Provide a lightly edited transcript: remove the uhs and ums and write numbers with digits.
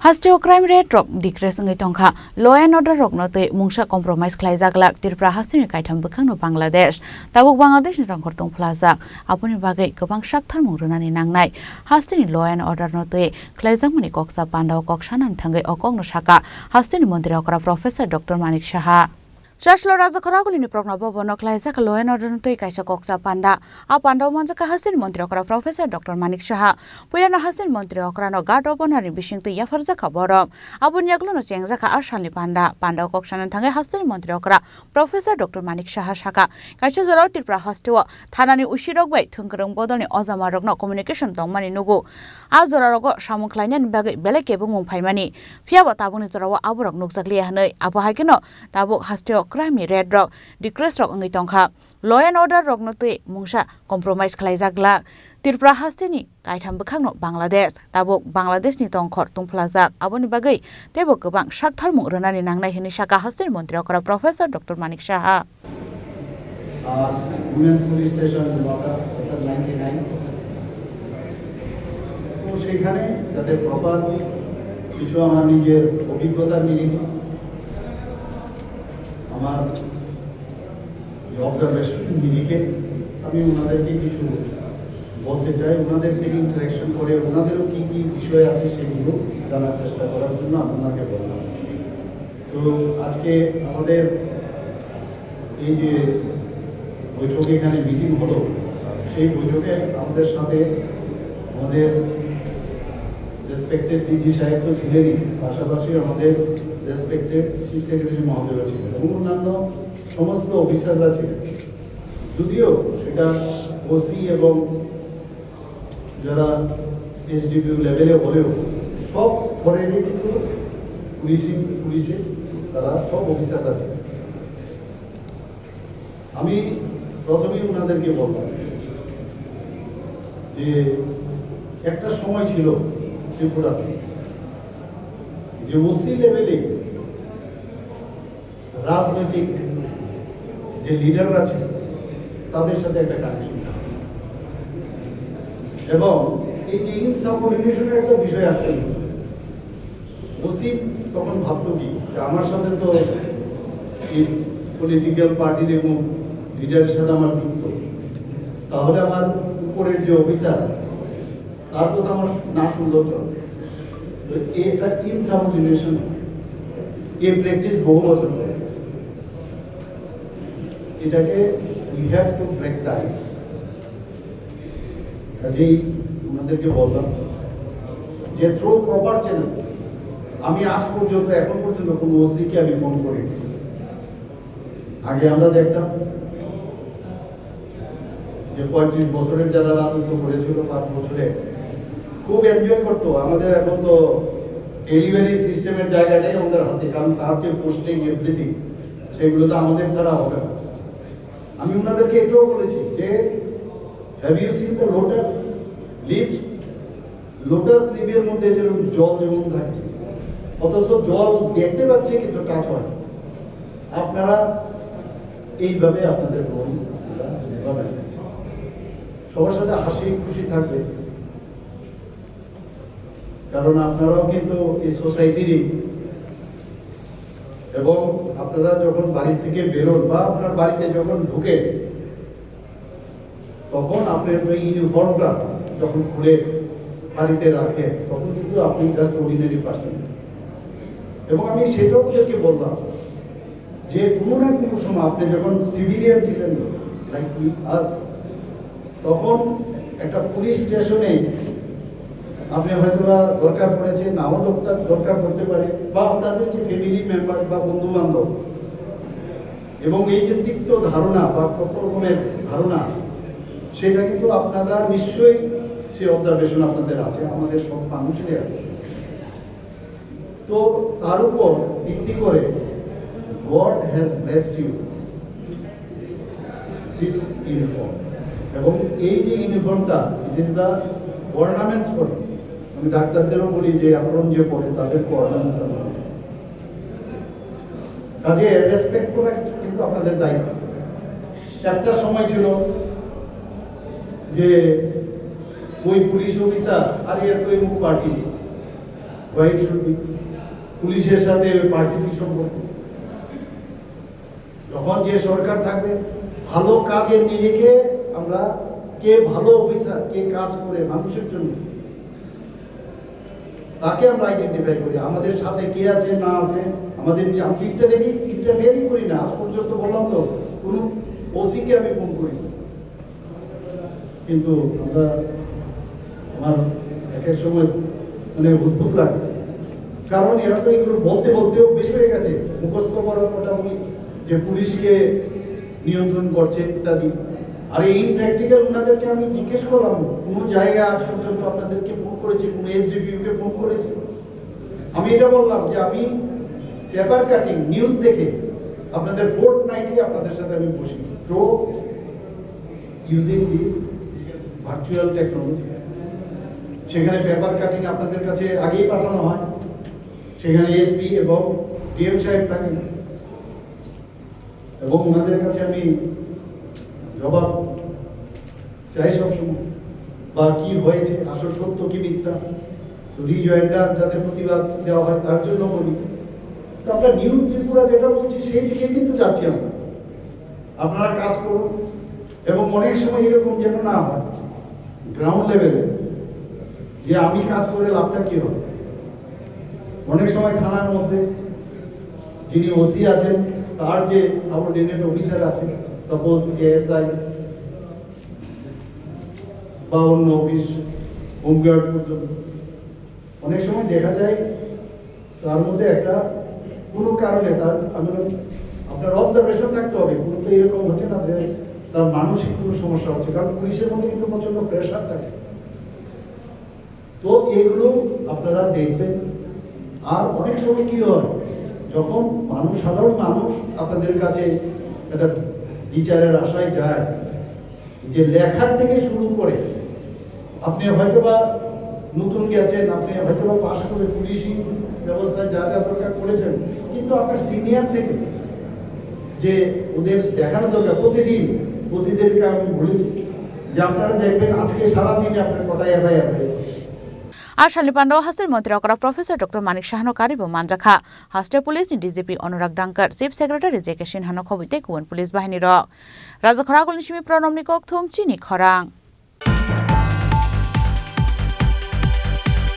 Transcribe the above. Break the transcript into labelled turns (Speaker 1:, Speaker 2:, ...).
Speaker 1: Hasteo crime rate drop decrease ngai tongkha law and order roknote mungsa compromise khlaijaglak tirpra hasini kaitham bukhangno Bangladesh tabuk Bangladesh ni tongkhor tongphlajak apuni bagai gobang sakthar mungrunani nangnai hastini law and order note khlaijakmani koksa pandao koksanan thangai okongno saka hastini mantri okra Professor Dr. Manik Saha Chashlo Raja Kharagulini Progna Bhavon Khlaijak law and order note kaisa koksa panda a pandao manjaka hasini mantri okra Professor Dr. Manik Saha puyana hasini mantri okra no guard openari bisingti yafarja khaborom abun yaglono chengjaka arshali panda pandao koksanan thangai hasini mantri okra Professor Dr. Manik Saha saka kaisa jorao tirpra hasteo thanani usirok bai thungkrong bodoni ojama rokno communication tongmani nugu a jorarogo samung khlainani bagai belekebung mungphaimani phiaba tabuni jorao aborok nukjakli hanai abo haikeno tabuk hasteo crime red rock decrease rock ngai tongkha law and order rock note mungsa compromise khlaijagla tirpra hasteni kaitham bukhangno Bangladesh tabuk Bangladesh ni tongkhor tungphlajak aboni bagai tebo gobang sakthar mungrunani nangnai hini saka hasteni mantri okra Professor Dr. Manik Saha
Speaker 2: women's police station Dhaka 99 তো সেখানে যাতে proper কিছু আমার নিজের অভিজ্ঞতার নিরিখে আমার observation নিরিখে আমি ওনাদেরকে কিছু বলতে চাই ওনাদের থেকে ইন্টারাকশন করে ওনাদেরও কী কী বিষয় আছে সেগুলো জানার চেষ্টা করার জন্য আপনাকে বললাম তো আজকে আমাদের এই যে বৈঠকে এখানে মিটিং হলো সেই বৈঠকে আমাদের সাথে আমাদের রেসপেক্টেড ডিজি সাহেব তো ছিলেনই পাশাপাশি আমাদের রেসপেক্টেড চিফ সেক্রেটারি মহোদয় ছিলেন এবং অন্যান্য সমস্ত অফিসাররা ছিলেন যদিও সেটা ওসি এবং যারা এসডিপিউ লেভেলে হলেও সব স্তরেরই কিন্তু পুলিশে তারা সব অফিসাররা ছিলেন আমি প্রথমেই ওনাদেরকে বললাম যে একটা সময় ছিল ত্রিপুরাতে যে ওসি লেভেলে রাজনৈতিক যে লিডাররা ছিল তাদের সাথে একটা কানেকশন এবং এই যে ইনসাবঅর্ডিনেশনের একটা বিষয় আসে ওসি তখন ভাবতো কি আমার সাথে তো এই পলিটিক্যাল পার্টির এবং লিডারের সাথে আমার যুক্ত তাহলে আমার উপরের যে অফিসার তার কথা আমার না সুন্দর চলবে তো এটা ইনসাবঅর্ডিনেশন এই প্র্যাকটিস বহু বছর ধরে এটাকে we have to break the ice কাজেই ওনাদেরকে বললাম যে থ্রু প্রপার চ্যানেল আমি আজ পর্যন্ত এখন পর্যন্ত কোনো ওসিকে আমি ফোন করি আগে আমরা দেখতাম যে 35 বছরের যারা রাজত্ব করেছিল 5 বছরে খুব এনজয় করতো আমাদের এখন তো ডেলিভারি সিস্টেমের জায়গাটাই আমাদের হাতে কারণ তার যে পোস্টিং এভরিথিং সেগুলো তো আমাদের দ্বারা হবে না আমি ওনাদেরকে এটাও বলেছি যে have you seen the lotus leaves lotus লিভের মধ্যে যেরকম জল যেমন থাকে অথচ জল দেখতে পাচ্ছে কিন্তু টাচ হয় আপনারা এইভাবে আপনাদের রোল নেবেন সবার সাথে হাসি খুশি থাকবে কারণ আপনারাও কিন্তু এই সোসাইটিরই এবং আপনারা যখন বাড়ি থেকে বেরোন বা আপনার বাড়িতে যখন ঢুকে তখন আপনার ওই ইউনিফর্মটা যখন খুলে বাড়িতে রাখে তখন কিন্তু আপনি জাস্ট অর্ডিনারি পার্সন এবং আমি সেটাও ওদেরকে বললাম যে কোনো না কোনো সময় আপনি যখন সিভিলিয়ান ছিলেন লাইক উই আস তখন একটা পুলিশ স্টেশনে আপনি হয়তো দরকার পড়েছে নাও দরকার পড়তে পারে বা আপনাদের যে ফ্যামিলি মেম্বার বা বন্ধু বান্ধব এবং এই যে তিক্ত ধারণা বা কত রকমের ধারণা সেটা কিন্তু আপনারা নিশ্চয়ই সেই অবজারভেশন আপনাদের আছে আমাদের সব মানুষেরই আছে তো তার উপর ভিত্তি করে God has blessed you this uniform এবং এই যে ইউনিফর্মটা it is the ornaments for আমি ডাক্তারদেরও বলি যে আপন যে পড়ে তাদের অর্নামেন্টস কাজে রেসপেক্ট করা কিন্তু আপনাদের দায়িত্ব একটা সময় ছিল যে ওই পুলিশ অফিসার আর এর তো মুখ পার্টি হোয়াইট শুড বি, পুলিশের সাথে পার্টির কি সম্পর্ক? যখন যে সরকার থাকবে, ভালো কাজের নিরিখে আমরা কে ভালো অফিসার, কে কাজ করে মানুষের জন্য, তাকে আমরা আইডেন্টিফাই করি। আমাদের সাথে কে আছে না আছে আমাদের আমি ইন্টারফেয়ারই করি না। আজ পর্যন্ত বললাম তো, কোনো ওসিকে আমি ফোন করি না। কিন্তু আমার এক এক সময় মানে অদ্ভুত লাগে, কারণ এরা তো এগুলো বলতে বলতেও বেশি হয়ে গেছে। মুখস্থ করার কথা বলি যে পুলিশকে নিয়ন্ত্রণ করছে ইত্যাদি। আর এই প্র্যাকটিক্যাল ওনাদেরকে আমি জিজ্ঞেস করলাম, কোনো জায়গায় আজ পর্যন্ত আপনাদেরকে ফোন করেছি, কোনো এসডিপিইউকে ফোন করেছি? আমি এটা বললাম যে আমি পেপার কাটিং নিউজ দেখে আপনাদের ফোর্টনাইটলি আপনাদের সাথে আমি বসি, through using this virtual technology. সেখানে পেপার কাটিং আপনাদের কাছে আগেই পাঠানো হয়, সেখানে এসপি এবং ডিএম সাহেব থাকেন, এবং ওনাদের কাছে আমি জবাব চাই সবসময়, বা কি হয়েছে, আসল সত্য কি মিথ্যা, রিজয়েন্ডার যাতে প্রতিবাদ দেওয়া হয় তার জন্য বলি। তো আমরা নিউ ত্রিপুরা যেটা বলছি সেই দিকে কিন্তু যাচ্ছি আমরা। আপনারা কাজ করুন, এবং অনেক সময় এরকম যেন না হয় গ্রাউন্ড লেভেলে যে আমি কাজ করে লাভটা কি হবে। অনেক সময় থানার মধ্যে যিনি ওসি আছেন তার যে সাবঅর্ডিনেট অফিসার আছে, সাপোজ এএসআই বা অন্য অফিস, হোমগার্ড পর্যন্ত, অনেক সময় দেখা যায় তার মধ্যে একটা কোনো কারণে তার আপনার অবজারভেশন থাকতে হবে, কোনো তো এরকম হচ্ছে না যে তার মানসিক কোনো সমস্যা হচ্ছে, কারণ পুলিশের মধ্যে কিন্তু প্রচন্ড প্রেশার থাকে। তো এগুলো আপনারা দেখবেন। আর অনেক সময় কি হয়, যখন সাধারণ মানুষ আপনাদের কাছে একটা বিচারের আশায় যায়, যে লেখার থেকে শুরু করে আপনি হয়তোবা নতুন গেছেন, আপনি হয়তোবা পাশ করে পুলিশি ব্যবস্থায় যা যা দরকার করেছেন, কিন্তু আপনার সিনিয়র থেকে যে ওদের দেখানো দরকার প্রতিদিন ওসিদেরকে আমি বলেছি যে আপনারা দেখবেন আজকে সারাদিনে আপনার কটা এফআইআর হয়েছে।
Speaker 1: আর শালিপান্ডাও হাসির মন্ত্রী অকরা প্রফেসর ডক্টর মানিক শাহানো কারিব মানজাখা হাস্টে পুলিশ DGP Anurag Dhankar chief secretary J K সিনহানো খবিতে গুবুন পুলিশ বাহিনীর রাজখরাগুল নিসিমি প্রণব নিকক থুম চিনি খরাং।